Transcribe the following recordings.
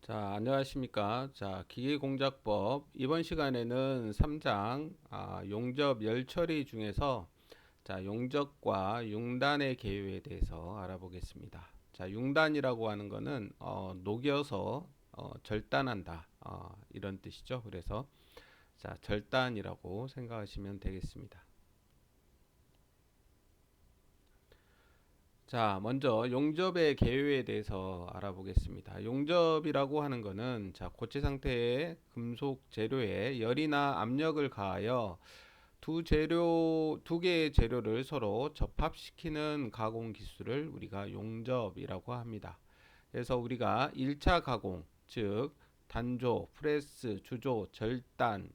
자, 안녕하십니까. 자, 기계공작법 이번 시간에는 3장 용접 열처리 중에서 용접과 융단의 개요에 대해서 알아보겠습니다. 자, 융단이라고 하는 거는 녹여서 절단한다, 이런 뜻이죠. 그래서 절단이라고 생각하시면 되겠습니다. 자, 먼저 용접의 개요에 대해서 알아보겠습니다. 용접이라고 하는 것은 고체 상태의 금속 재료에 열이나 압력을 가하여 두 개의 재료를 서로 접합시키는 가공 기술을 우리가 용접이라고 합니다. 그래서 우리가 1차 가공, 즉 단조, 프레스, 주조, 절단,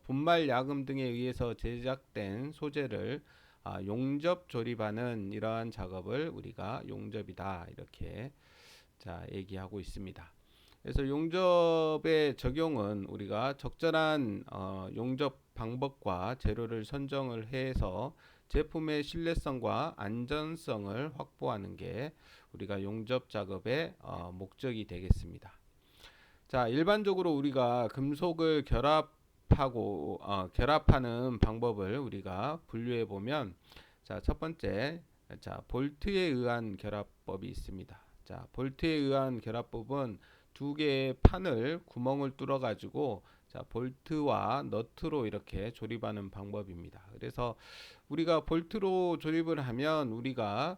분말 야금 등에 의해서 제작된 소재를 용접 조립하는 이러한 작업을 우리가 용접이다 이렇게 얘기하고 있습니다. 그래서 용접의 적용은 우리가 적절한 용접 방법과 재료를 선정을 해서 제품의 신뢰성과 안전성을 확보하는 게 우리가 용접 작업의 목적이 되겠습니다. 자, 일반적으로 우리가 금속을 결합하는 방법을 우리가 분류해 보면, 첫 번째, 볼트에 의한 결합법이 있습니다. 자, 볼트에 의한 결합법은 두 개의 판을 구멍을 뚫어 가지고 볼트와 너트로 이렇게 조립하는 방법입니다. 그래서 우리가 볼트로 조립을 하면 우리가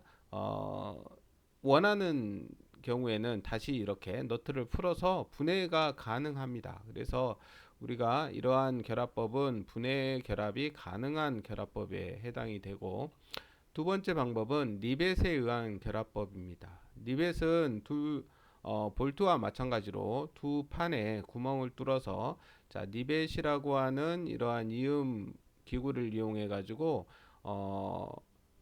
원하는 경우에는 다시 이렇게 너트를 풀어서 분해가 가능합니다. 그래서 우리가 이러한 결합법은 분해 결합이 가능한 결합법에 해당이 되고, 두 번째 방법은 리벳에 의한 결합법입니다. 리벳은 볼트와 마찬가지로 두 판에 구멍을 뚫어서 리벳이라고 하는 이러한 이음 기구를 이용해 가지고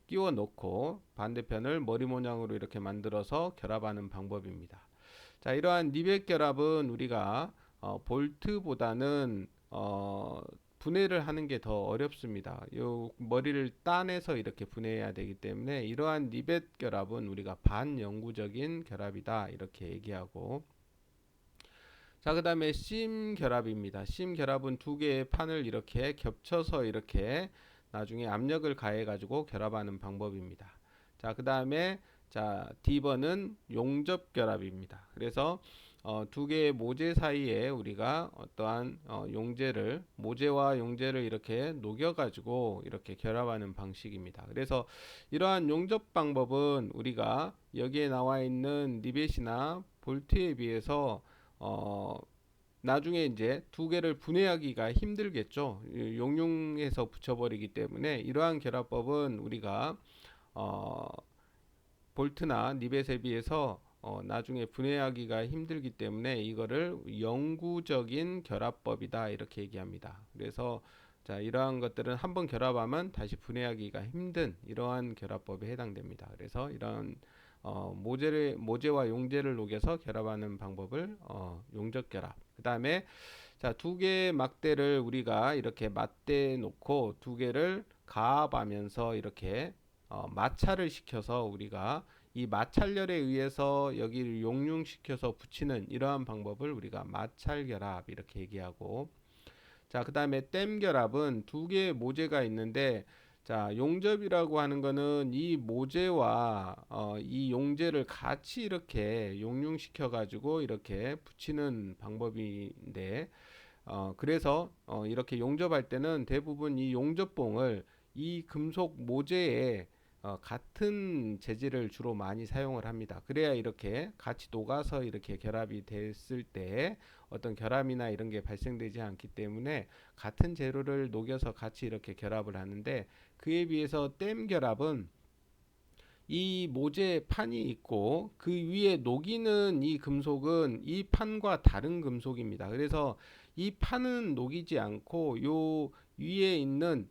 끼워 넣고 반대편을 머리 모양으로 이렇게 만들어서 결합하는 방법입니다. 자, 이러한 리벳 결합은 우리가 볼트보다는 분해를 하는 게 더 어렵습니다. 요 머리를 따내서 이렇게 분해해야 되기 때문에 이러한 리벳 결합은 우리가 반영구적인 결합이다 이렇게 얘기하고, 자, 그 다음에 심 결합입니다. 심 결합은 두 개의 판을 이렇게 겹쳐서 이렇게 나중에 압력을 가해 가지고 결합하는 방법입니다. 자, 그 다음에 D번은 용접 결합입니다. 그래서 두 개의 모재 사이에 우리가 어떠한 모재와 용재를 이렇게 녹여 가지고 이렇게 결합하는 방식입니다. 그래서 이러한 용접 방법은 우리가 여기에 나와 있는 리벳이나 볼트에 비해서 어, 나중에 이제 두 개를 분해하기가 힘들겠죠. 용융해서 붙여버리기 때문에 이러한 결합법은 우리가 어, 볼트나 니벳에 비해서 나중에 분해하기가 힘들기 때문에 이거를 영구적인 결합법이다 이렇게 얘기합니다. 그래서 이러한 것들은 한번 결합하면 다시 분해하기가 힘든 이러한 결합법에 해당됩니다. 그래서 이런 모재와 용재를 녹여서 결합하는 방법을 용접 결합. 그 다음에 두 개의 막대를 우리가 이렇게 맞대 놓고 두 개를 가압하면서 이렇게 마찰을 시켜서 우리가 이 마찰열에 의해서 여기를 용융시켜서 붙이는 이러한 방법을 우리가 마찰 결합 이렇게 얘기하고, 그 다음에 댐 결합은 두 개의 모재가 있는데, 용접이라고 하는 거는 이 모재와 이 용재를 같이 이렇게 용융시켜 가지고 이렇게 붙이는 방법인데, 그래서 이렇게 용접할 때는 대부분 이 용접봉을 이 금속 모재에 같은 재질을 주로 많이 사용을 합니다. 그래야 이렇게 같이 녹아서 이렇게 결합이 됐을 때 어떤 결함이나 이런 게 발생되지 않기 때문에 같은 재료를 녹여서 같이 이렇게 결합을 하는데, 그에 비해서 댐 결합은 이 모재 판이 있고 그 위에 녹이는 이 금속은 이 판과 다른 금속입니다. 그래서 이 판은 녹이지 않고 요 위에 있는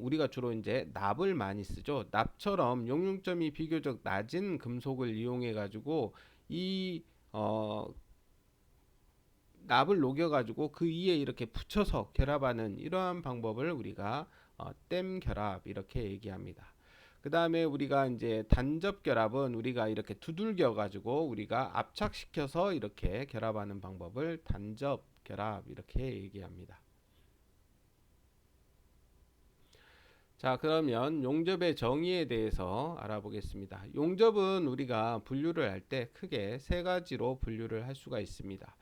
우리가 주로 이제 납을 많이 쓰죠. 납처럼 용융점이 비교적 낮은 금속을 이용해 가지고 이 납을 녹여 가지고 그 위에 이렇게 붙여서 결합하는 이러한 방법을 우리가 댐 결합 이렇게 얘기합니다. 그 다음에 우리가 이제 단접 결합은 우리가 이렇게 두들겨 가지고 우리가 압착시켜서 이렇게 결합하는 방법을 단접 결합 이렇게 얘기합니다. 자, 그러면 용접의 정의에 대해서 알아보겠습니다. 용접은 우리가 분류를 할 때 크게 세 가지로 분류를 할 수가 있습니다.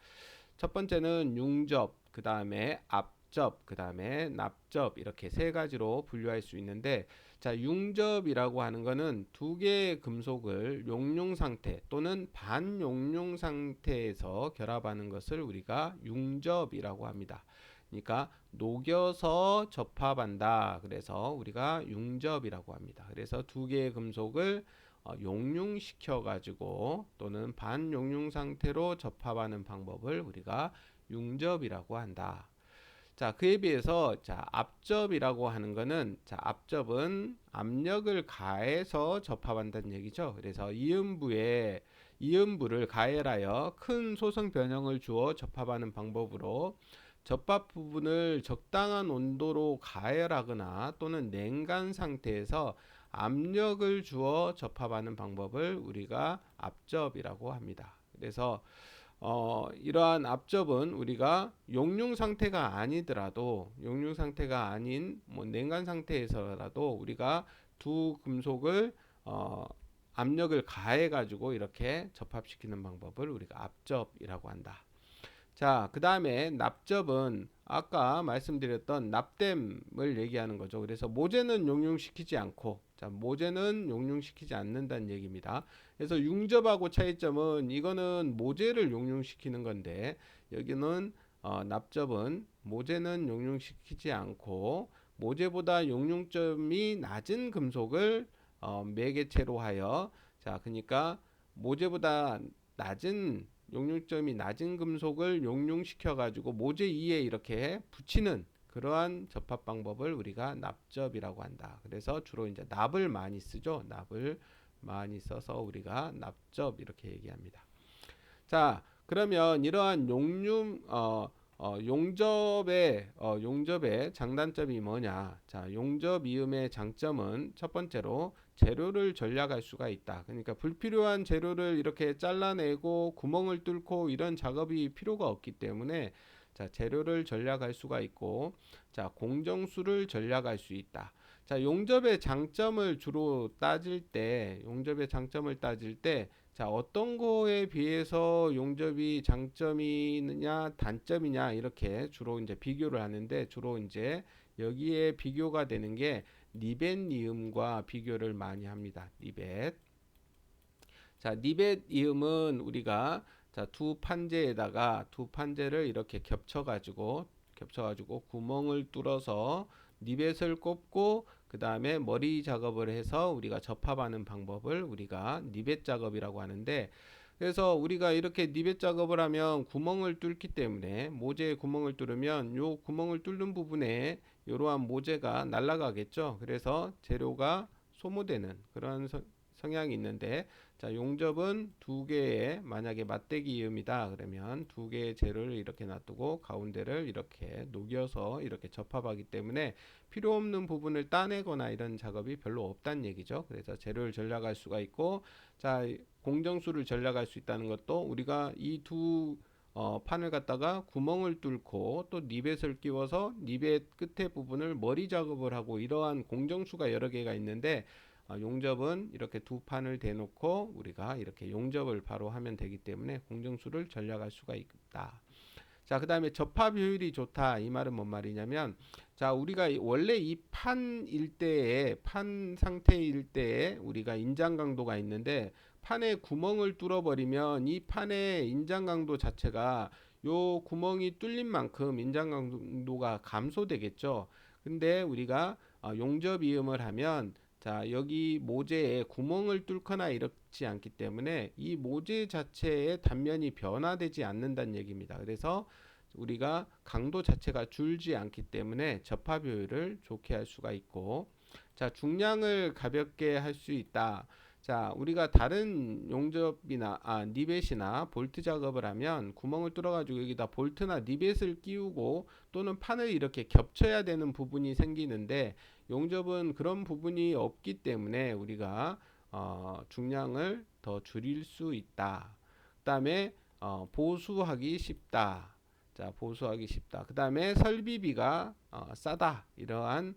첫 번째는 융접, 그 다음에 압접, 그 다음에 납접 이렇게 세 가지로 분류할 수 있는데, 자, 융접이라고 하는 거는 두 개의 금속을 용융 상태 또는 반용융 상태에서 결합하는 것을 우리가 융접이라고 합니다. 그러니까 녹여서 접합한다. 그래서 우리가 융접이라고 합니다. 그래서 두 개의 금속을 용융시켜 가지고 또는 반용융 상태로 접합하는 방법을 우리가 융접이라고 한다. 자, 그에 비해서 자, 압접이라고 하는 거는 자, 압접은 압력을 가해서 접합한다는 얘기죠. 그래서 이음부를 가열하여 큰 소성 변형을 주어 접합하는 방법으로 접합 부분을 적당한 온도로 가열하거나 또는 냉간 상태에서 압력을 주어 접합하는 방법을 우리가 압접이라고 합니다. 그래서 이러한 압접은 우리가 용융 상태가 아니더라도 용융 상태가 아닌 뭐 냉간 상태에서라도 우리가 두 금속을 압력을 가해 가지고 이렇게 접합시키는 방법을 우리가 압접이라고 한다. 자, 그 다음에 납접은 아까 말씀드렸던 납땜을 얘기하는 거죠. 그래서 모재는 용융시키지 않고, 자, 모재는 용융시키지 않는다는 얘기입니다. 그래서 융접하고 차이점은 이거는 모재를 용융시키는 건데, 여기는 납접은 모재는 용융시키지 않고 모재보다 용융점이 낮은 금속을 매개체로 하여, 자, 그러니까 모재보다 낮은 용융점이 낮은 금속을 용융시켜 가지고 모재 위에 이렇게 붙이는 그러한 접합 방법을 우리가 납접이라고 한다. 그래서 주로 이제 납을 많이 쓰죠. 납을 많이 써서 우리가 납접 이렇게 얘기합니다. 자, 그러면 이러한 용접의 장단점이 뭐냐? 자, 용접 이음의 장점은 첫 번째로 재료를 절약할 수가 있다. 그러니까 불필요한 재료를 이렇게 잘라내고 구멍을 뚫고 이런 작업이 필요가 없기 때문에 자, 재료를 절약할 수가 있고, 자, 공정수를 절약할 수 있다. 자, 용접의 장점을 따질 때, 자, 어떤 거에 비해서 용접이 장점이냐 단점이냐 이렇게 주로 이제 비교를 하는데, 주로 이제 여기에 비교가 되는 게 니벳 이음과 비교를 많이 합니다. 니벳. 자, 니벳 이음은 우리가 자, 두 판재를 이렇게 겹쳐가지고 구멍을 뚫어서 니벳을 꼽고 그 다음에 머리 작업을 해서 우리가 접합하는 방법을 우리가 니벳 작업이라고 하는데, 그래서 우리가 이렇게 니벳 작업을 하면 구멍을 뚫기 때문에 모재에 구멍을 뚫으면 요 구멍을 뚫는 부분에 이러한 모재가 날아가겠죠. 그래서 재료가 소모되는 그런 성향이 있는데, 자, 용접은 두 개의 만약에 맞대기 이음이다 그러면 두 개의 재료를 이렇게 놔두고 가운데를 이렇게 녹여서 이렇게 접합하기 때문에 필요 없는 부분을 따내거나 이런 작업이 별로 없다는 얘기죠. 그래서 재료를 절약할 수가 있고, 자, 공정수를 절약할 수 있다는 것도 우리가 이 두 판을 갖다가 구멍을 뚫고 또 니벳을 끼워서 니벳 끝에 부분을 머리 작업을 하고 이러한 공정수가 여러 개가 있는데, 용접은 이렇게 두 판을 대놓고 우리가 이렇게 용접을 바로 하면 되기 때문에 공정수를 절약할 수가 있다. 자, 그 다음에 접합 효율이 좋다. 이 말은 뭔 말이냐면, 자, 우리가 원래 이 판 상태일 때에 우리가 인장 강도가 있는데, 판에 구멍을 뚫어버리면 이 판의 인장 강도 자체가 요 구멍이 뚫린 만큼 인장 강도가 감소되겠죠. 근데 우리가 용접 이음을 하면, 자, 여기 모재에 구멍을 뚫거나 이렇지 않기 때문에 이 모재 자체의 단면이 변화되지 않는다는 얘기입니다. 그래서 우리가 강도 자체가 줄지 않기 때문에 접합 효율을 좋게 할 수가 있고, 자, 중량을 가볍게 할 수 있다. 자, 우리가 다른 용접이나 니벳이나 볼트 작업을 하면 구멍을 뚫어 가지고 여기다 볼트나 니벳을 끼우고 또는 판을 이렇게 겹쳐야 되는 부분이 생기는데, 용접은 그런 부분이 없기 때문에 우리가 중량을 더 줄일 수 있다. 그다음에 보수하기 쉽다. 자, 보수하기 쉽다. 그다음에 설비비가 싸다. 이러한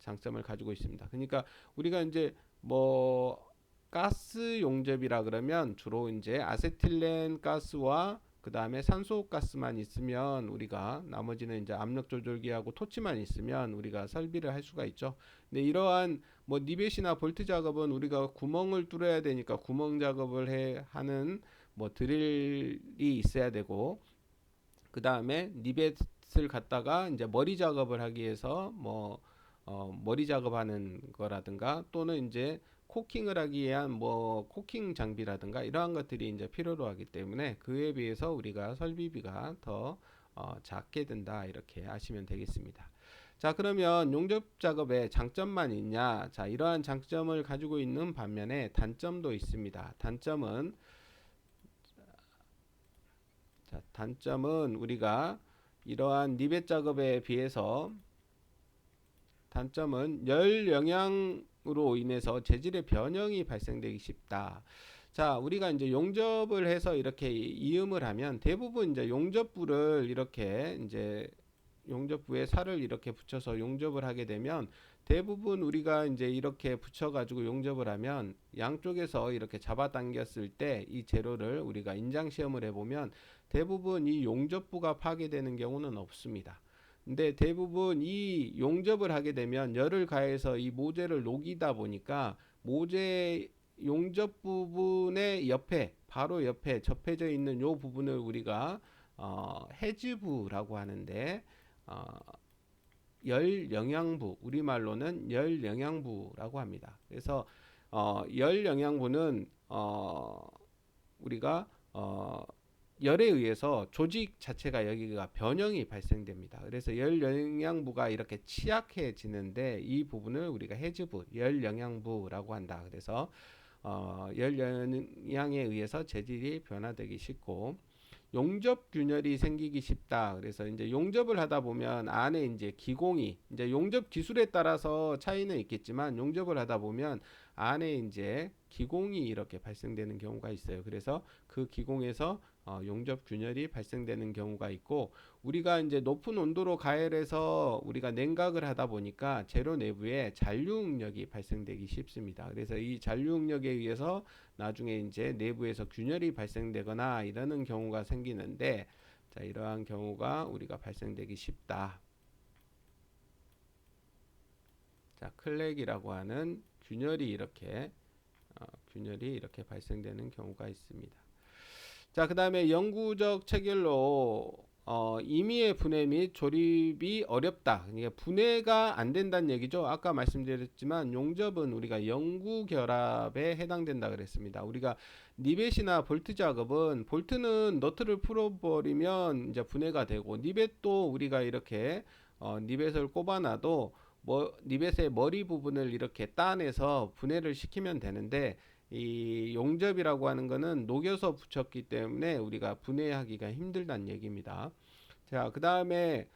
장점을 가지고 있습니다. 그러니까 우리가 이제 뭐 가스 용접이라 그러면 주로 이제 아세틸렌 가스와 그 다음에 산소 가스만 있으면, 우리가 나머지는 이제 압력 조절기하고 토치만 있으면 우리가 설비를 할 수가 있죠. 근데 이러한 뭐 니벳이나 볼트 작업은 우리가 구멍을 뚫어야 되니까 구멍 작업을 하는 뭐 드릴이 있어야 되고, 그 다음에 니벳을 갖다가 이제 머리 작업을 하기 위해서 뭐 머리 작업하는 거라든가, 또는 이제 코킹을 하기 위한 뭐 코킹 장비라든가 이러한 것들이 이제 필요로 하기 때문에 그에 비해서 우리가 설비비가 더 작게 된다, 이렇게 아시면 되겠습니다. 자, 그러면 용접 작업에 장점만 있냐? 자, 이러한 장점을 가지고 있는 반면에 단점도 있습니다. 단점은 우리가 이러한 니벳 작업에 비해서 단점은 열 영향으로 인해서 재질의 변형이 발생되기 쉽다. 자, 우리가 이제 용접을 해서 이렇게 이음을 하면 대부분 이제 용접부를 이렇게 이제 용접부에 살을 이렇게 붙여서 용접을 하게 되면, 대부분 우리가 이제 이렇게 붙여가지고 용접을 하면 양쪽에서 이렇게 잡아당겼을 때 이 재료를 우리가 인장 시험을 해보면 대부분 이 용접부가 파괴되는 경우는 없습니다. 근데 대부분 이 용접을 하게 되면 열을 가해서 이 모재를 녹이다 보니까 모재 용접 부분의 옆에, 바로 옆에 접해져 있는 요 부분을 우리가 해즈부라고 하는데, 어, 열 영양부, 우리말로는 열 영양부라고 합니다. 그래서 열 영양부는 우리가 열에 의해서 조직 자체가 여기가 변형이 발생됩니다. 그래서 열 영양부가 이렇게 취약해지는데 이 부분을 우리가 해즈부, 열 영양부라고 한다. 그래서 열 영향에 의해서 재질이 변화되기 쉽고 용접 균열이 생기기 쉽다. 그래서 이제 용접을 하다 보면 안에 이제 기공이, 이제 용접 기술에 따라서 차이는 있겠지만 용접을 하다 보면 안에 이제 기공이 이렇게 발생되는 경우가 있어요. 그래서 그 기공에서 용접 균열이 발생되는 경우가 있고, 우리가 이제 높은 온도로 가열해서 우리가 냉각을 하다 보니까 재료 내부에 잔류응력이 발생되기 쉽습니다. 그래서 이 잔류응력에 의해서 나중에 이제 내부에서 균열이 발생되거나 이러는 경우가 생기는데, 자, 이러한 경우가 우리가 발생되기 쉽다. 자, 클렉이라고 하는 균열이 이렇게 발생되는 경우가 있습니다. 자, 그 다음에 영구적 체결로 임의의 분해 및 조립이 어렵다. 그러니까 분해가 안 된다는 얘기죠. 아까 말씀드렸지만 용접은 우리가 영구 결합에 해당된다 그랬습니다. 우리가 니벳이나 볼트 작업은, 볼트는 너트를 풀어버리면 이제 분해가 되고, 니벳도 우리가 이렇게 니벳을 꼽아놔도 뭐 니벳의 머리 부분을 이렇게 따내서 분해를 시키면 되는데, 이 용접이라고 하는 거는 녹여서 붙였기 때문에 우리가 분해하기가 힘들다는 얘기입니다. 자, 그 다음에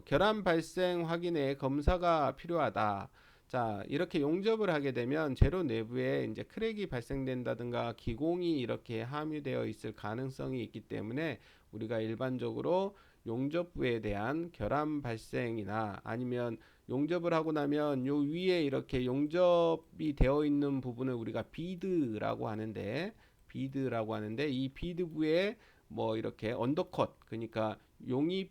결함 발생 확인에 검사가 필요하다. 자, 이렇게 용접을 하게 되면 재료 내부에 이제 크랙이 발생된다든가 기공이 이렇게 함유되어 있을 가능성이 있기 때문에 우리가 일반적으로 용접부에 대한 결함 발생이나, 아니면 용접을 하고 나면 요 위에 이렇게 용접이 되어 있는 부분을 우리가 비드라고 하는데, 이 비드부에 뭐 이렇게 언더컷, 그러니까 용액이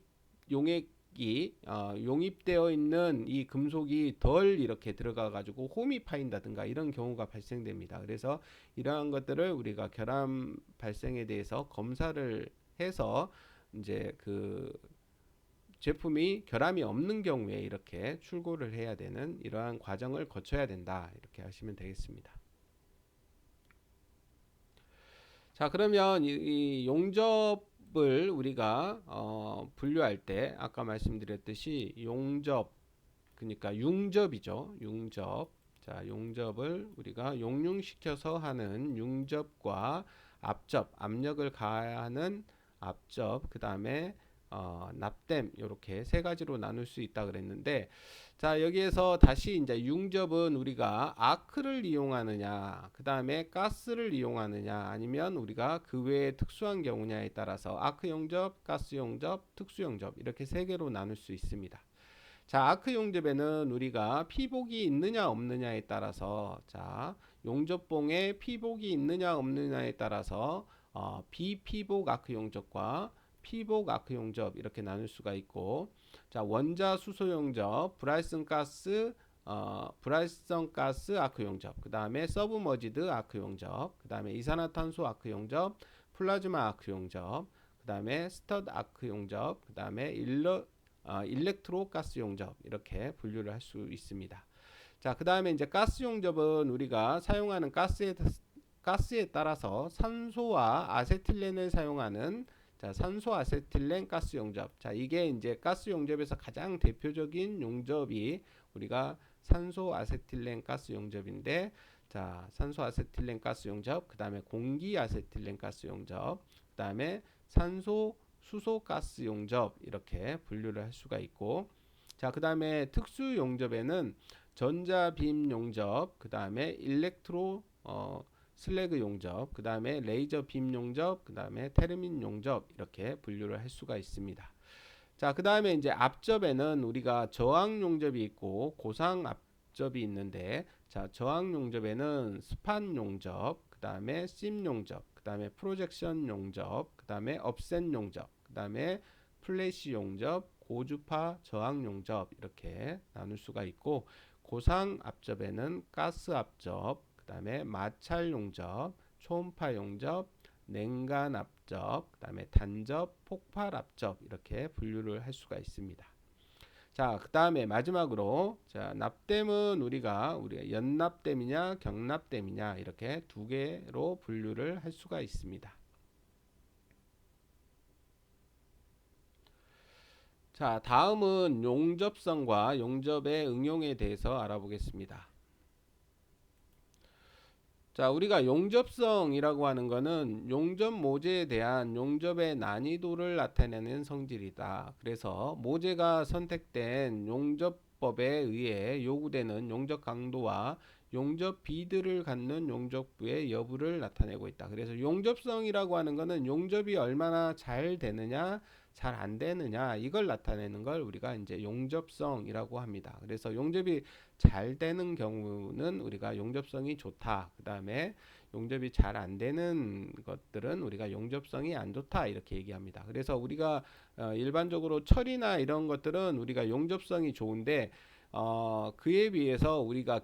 용입되어 있는 이 금속이 덜 이렇게 들어가 가지고 홈이 파인다든가 이런 경우가 발생됩니다. 그래서 이러한 것들을 우리가 결함 발생에 대해서 검사를 해서 이제 그 제품이 결함이 없는 경우에 이렇게 출고를 해야 되는 이러한 과정을 거쳐야 된다, 이렇게 하시면 되겠습니다. 자, 그러면 이 용접을 우리가 분류할 때 아까 말씀드렸듯이 용접, 그러니까 융접이죠. 융접. 자, 용접을 우리가 용융시켜서 하는 융접과 압접, 압력을 가하는 압접, 그 다음에 납땜, 이렇게 세 가지로 나눌 수 있다 그랬는데, 자, 여기에서 다시 이제 융접은 우리가 아크를 이용하느냐, 그 다음에 가스를 이용하느냐, 아니면 우리가 그 외에 특수한 경우냐에 따라서 아크 용접, 가스 용접, 특수 용접 이렇게 세 개로 나눌 수 있습니다. 자, 아크 용접에는 우리가 피복이 있느냐 없느냐에 따라서, 자, 용접봉에 피복이 있느냐 없느냐에 따라서 비피복 아크 용접과 피복 아크 용접 이렇게 나눌 수가 있고, 자, 원자 수소 용접, 브라이성 가스 아크 용접, 그 다음에 서브머지드 아크 용접, 그 다음에 이산화탄소 아크 용접, 플라즈마 아크 용접, 그 다음에 스터드 아크 용접, 그 다음에 일렉트로 가스 용접 이렇게 분류를 할 수 있습니다. 자, 그 다음에 이제 가스 용접은 우리가 사용하는 가스에 따라서 산소와 아세틸렌을 사용하는, 자, 산소 아세틸렌 가스 용접. 자, 이게 이제 가스 용접에서 가장 대표적인 용접이 우리가 산소 아세틸렌 가스 용접인데, 자, 산소 아세틸렌 가스 용접, 그 다음에 공기 아세틸렌 가스 용접, 그 다음에 산소 수소 가스 용접 이렇게 분류를 할 수가 있고, 자, 그 다음에 특수 용접에는 전자빔 용접, 그 다음에 일렉트로 슬래그 용접, 그 다음에 레이저 빔 용접, 그 다음에 테르민 용접 이렇게 분류를 할 수가 있습니다. 자, 그 다음에 이제 압접에는 우리가 저항 용접이 있고 고상 압접이 있는데, 자, 저항 용접에는 스판 용접, 그 다음에 심 용접, 그 다음에 프로젝션 용접, 그 다음에 업셋 용접, 그 다음에 플래시 용접, 고주파 저항 용접 이렇게 나눌 수가 있고, 고상 압접에는 가스 압접, 그 다음에 마찰 용접, 초음파 용접, 냉간 압접, 그 다음에 단접, 폭발 압접 이렇게 분류를 할 수가 있습니다. 자, 그 다음에 마지막으로, 자, 납땜은 우리가 연납땜이냐 경납땜이냐 이렇게 두 개로 분류를 할 수가 있습니다. 자, 다음은 용접성과 용접의 응용에 대해서 알아보겠습니다. 자, 우리가 용접성이라고 하는 것은 용접 모재에 대한 용접의 난이도를 나타내는 성질이다. 그래서 모재가 선택된 용접법에 의해 요구되는 용접 강도와 용접 비드를 갖는 용접부의 여부를 나타내고 있다. 그래서 용접성이라고 하는 것은 용접이 얼마나 잘 되느냐, 잘 안 되느냐 이걸 나타내는 걸 우리가 이제 용접성이라고 합니다. 그래서 용접이 잘 되는 경우는 우리가 용접성이 좋다. 그 다음에 용접이 잘 안 되는 것들은 우리가 용접성이 안 좋다 이렇게 얘기합니다. 그래서 우리가 일반적으로 철이나 이런 것들은 우리가 용접성이 좋은데 그에 비해서 우리가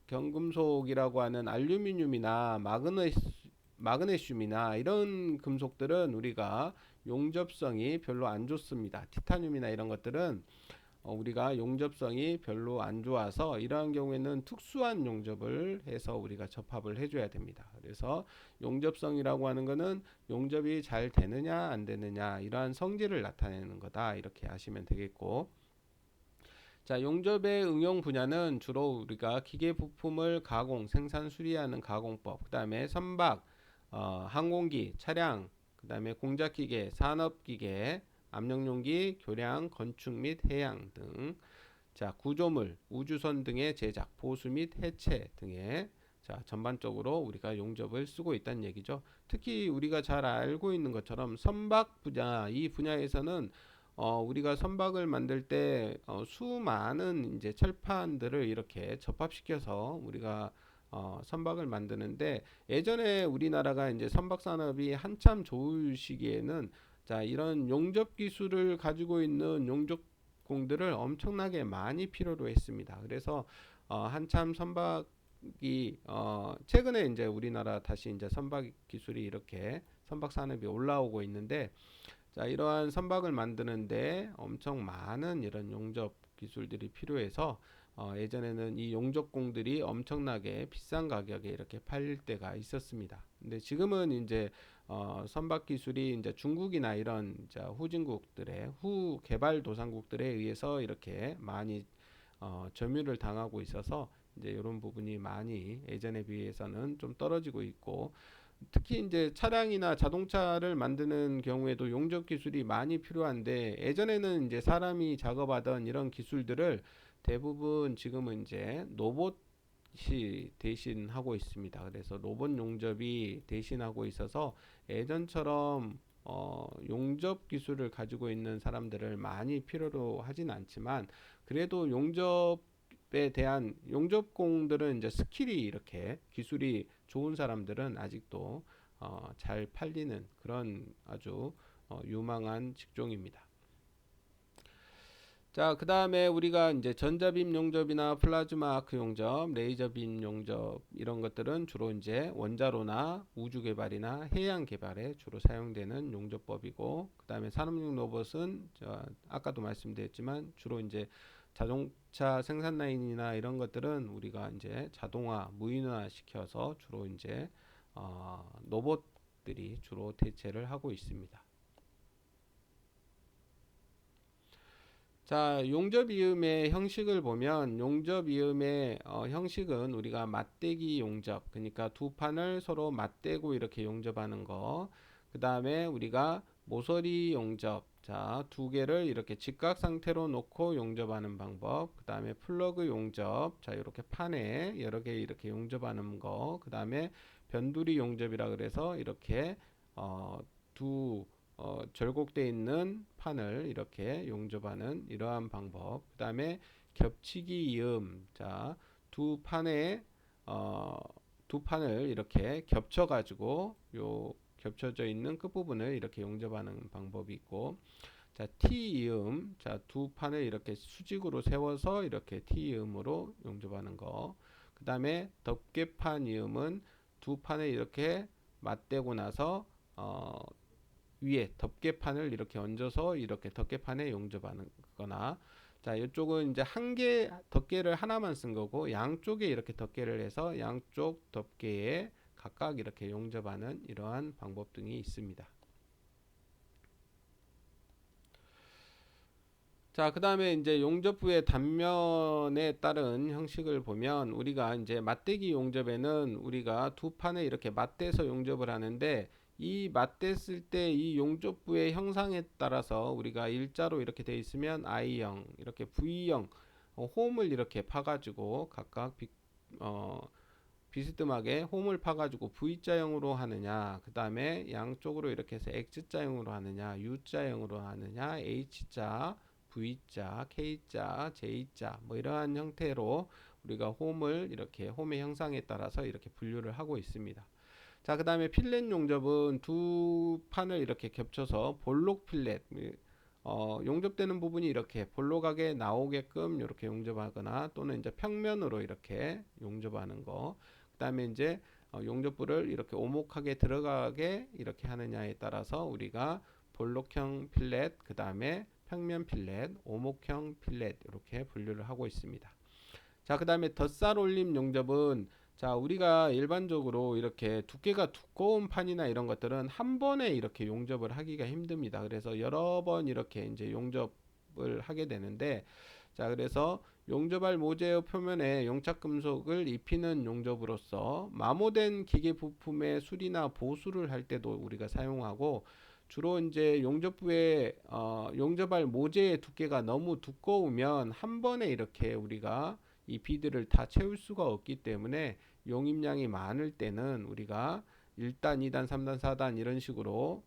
경금속이라고 하는 알루미늄이나 마그네슘이나 이런 금속들은 우리가 용접성이 별로 안 좋습니다. 티타늄이나 이런 것들은 우리가 용접성이 별로 안 좋아서 이러한 경우에는 특수한 용접을 해서 우리가 접합을 해줘야 됩니다. 그래서 용접성이라고 하는 것은 용접이 잘 되느냐 안 되느냐 이러한 성질을 나타내는 거다 이렇게 하시면 되겠고, 자, 용접의 응용 분야는 주로 우리가 기계 부품을 가공, 생산, 수리하는 가공법, 그 다음에 선박, 항공기, 차량, 그 다음에 공작기계, 산업기계, 압력용기, 교량, 건축 및 해양 등, 자, 구조물, 우주선 등의 제작, 보수 및 해체 등의, 자, 전반적으로 우리가 용접을 쓰고 있다는 얘기죠. 특히 우리가 잘 알고 있는 것처럼 선박 분야, 이 분야에서는 우리가 선박을 만들 때 수많은 이제 철판들을 이렇게 접합시켜서 우리가 선박을 만드는데, 예전에 우리나라가 이제 선박 산업이 한참 좋을 시기에는, 자, 이런 용접 기술을 가지고 있는 용접공들을 엄청나게 많이 필요로 했습니다. 그래서 한참 선박이 최근에 이제 우리나라 다시 이제 선박 기술이 이렇게 선박 산업이 올라오고 있는데, 자, 이러한 선박을 만드는데 엄청 많은 이런 용접 기술들이 필요해서 예전에는 이 용접공들이 엄청나게 비싼 가격에 이렇게 팔릴 때가 있었습니다. 근데 지금은 이제 선박 기술이 이제 중국이나 이런 후진국들의 후개발도상국들에 의해서 이렇게 많이 점유를 당하고 있어서 이제 이런 부분이 많이 예전에 비해서는 좀 떨어지고 있고, 특히 이제 차량이나 자동차를 만드는 경우에도 용접 기술이 많이 필요한데, 예전에는 이제 사람이 작업하던 이런 기술들을 대부분 지금은 이제 로봇이 대신하고 있습니다. 그래서 로봇 용접이 대신하고 있어서 예전처럼 용접 기술을 가지고 있는 사람들을 많이 필요로 하진 않지만, 그래도 용접에 대한 용접공들은 이제 스킬이 이렇게 기술이 좋은 사람들은 아직도 잘 팔리는 그런 아주 유망한 직종입니다. 자, 그 다음에 우리가 이제 전자빔 용접이나 플라즈마 아크 용접, 레이저 빔 용접 이런 것들은 주로 이제 원자로나 우주 개발이나 해양 개발에 주로 사용되는 용접법이고, 그 다음에 산업용 로봇은 아까도 말씀드렸지만 주로 이제 자동차 생산 라인이나 이런 것들은 우리가 이제 자동화, 무인화 시켜서 주로 이제 로봇들이 주로 대체를 하고 있습니다. 자, 용접이음의 형식을 보면 용접이음의 형식은 우리가 맞대기 용접, 그러니까 두 판을 서로 맞대고 이렇게 용접하는 거. 그 다음에 우리가 모서리 용접, 자, 두 개를 이렇게 직각 상태로 놓고 용접하는 방법. 그 다음에 플러그 용접, 자, 이렇게 판에 여러 개 이렇게 용접하는 거. 그 다음에 변두리 용접이라 그래서 이렇게 두 절곡되어 있는 판을 이렇게 용접하는 이러한 방법. 그 다음에 겹치기 이음. 자, 두 판에 두 판을 이렇게 겹쳐 가지고 요 겹쳐져 있는 끝부분을 이렇게 용접하는 방법이 있고, 자, T 이음. 자, 두 판을 이렇게 수직으로 세워서 이렇게 T 이음으로 용접하는 거. 그 다음에 덮개판 이음은 두 판을 이렇게 맞대고 나서 위에 덮개판을 이렇게 얹어서 이렇게 덮개판에 용접하는 거나, 자, 이쪽은 이제 한 개 덮개를 하나만 쓴 거고, 양쪽에 이렇게 덮개를 해서 양쪽 덮개에 각각 이렇게 용접하는 이러한 방법 등이 있습니다. 자, 그 다음에 이제 용접부의 단면에 따른 형식을 보면, 우리가 이제 맞대기 용접에는 우리가 두 판에 이렇게 맞대서 용접을 하는데, 이 맞댔을 때 이 용접부의 형상에 따라서 우리가 일자로 이렇게 돼 있으면 I형, 이렇게 V형 홈을 이렇게 파가지고 각각 비스듬하게 홈을 파가지고 V자형으로 하느냐, 그 다음에 양쪽으로 이렇게 해서 X자형으로 하느냐, U자형으로 하느냐, H자, V자, K자, J자 뭐 이러한 형태로 우리가 홈을 이렇게 홈의 형상에 따라서 이렇게 분류를 하고 있습니다. 자, 그 다음에 필렛 용접은 두 판을 이렇게 겹쳐서 볼록 필렛, 용접되는 부분이 이렇게 볼록하게 나오게끔 이렇게 용접하거나, 또는 이제 평면으로 이렇게 용접하는 거. 그 다음에 이제 용접부를 이렇게 오목하게 들어가게 이렇게 하느냐에 따라서 우리가 볼록형 필렛, 그 다음에 평면 필렛, 오목형 필렛 이렇게 분류를 하고 있습니다. 자, 그 다음에 덧살 올림 용접은, 자, 우리가 일반적으로 이렇게 두께가 두꺼운 판이나 이런 것들은 한 번에 이렇게 용접을 하기가 힘듭니다. 그래서 여러 번 이렇게 이제 용접을 하게 되는데, 자, 그래서 용접할 모재의 표면에 용착금속을 입히는 용접으로서 마모된 기계 부품의 수리나 보수를 할 때도 우리가 사용하고, 주로 이제 용접부에 용접할 모재의 두께가 너무 두꺼우면 한 번에 이렇게 우리가 이 비드를 다 채울 수가 없기 때문에 용입량이 많을 때는 우리가 1단, 2단, 3단, 4단 이런 식으로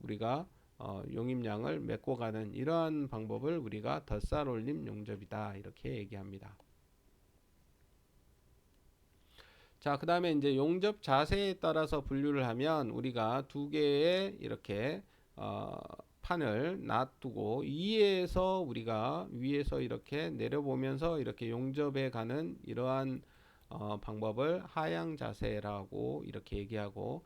우리가 용입량을 메꿔가는 이러한 방법을 우리가 덧살 올림 용접이다 이렇게 얘기합니다. 자, 그 다음에 이제 용접 자세에 따라서 분류를 하면 우리가 두 개의 이렇게 판을 놔두고 위에서 우리가 위에서 이렇게 내려보면서 이렇게 용접해 가는 이러한 방법을 하향 자세라고 이렇게 얘기하고,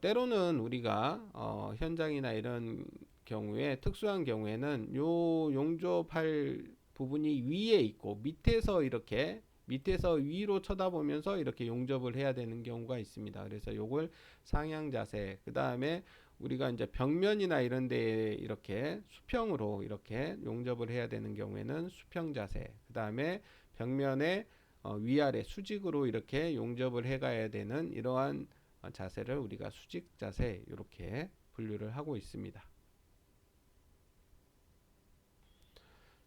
때로는 우리가 현장이나 이런 경우에 특수한 경우에는 요 용접할 부분이 위에 있고 밑에서 위로 쳐다보면서 이렇게 용접을 해야 되는 경우가 있습니다. 그래서 요걸 상향 자세, 그 다음에 우리가 이제 벽면이나 이런 데에 이렇게 수평으로 이렇게 용접을 해야 되는 경우에는 수평 자세, 그 다음에 벽면에 위아래 수직으로 이렇게 용접을 해가야 되는 이러한 자세를 우리가 수직 자세 이렇게 분류를 하고 있습니다.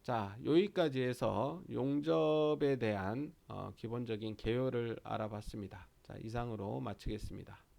자, 여기까지 해서 용접에 대한 기본적인 개요를 알아봤습니다. 자, 이상으로 마치겠습니다.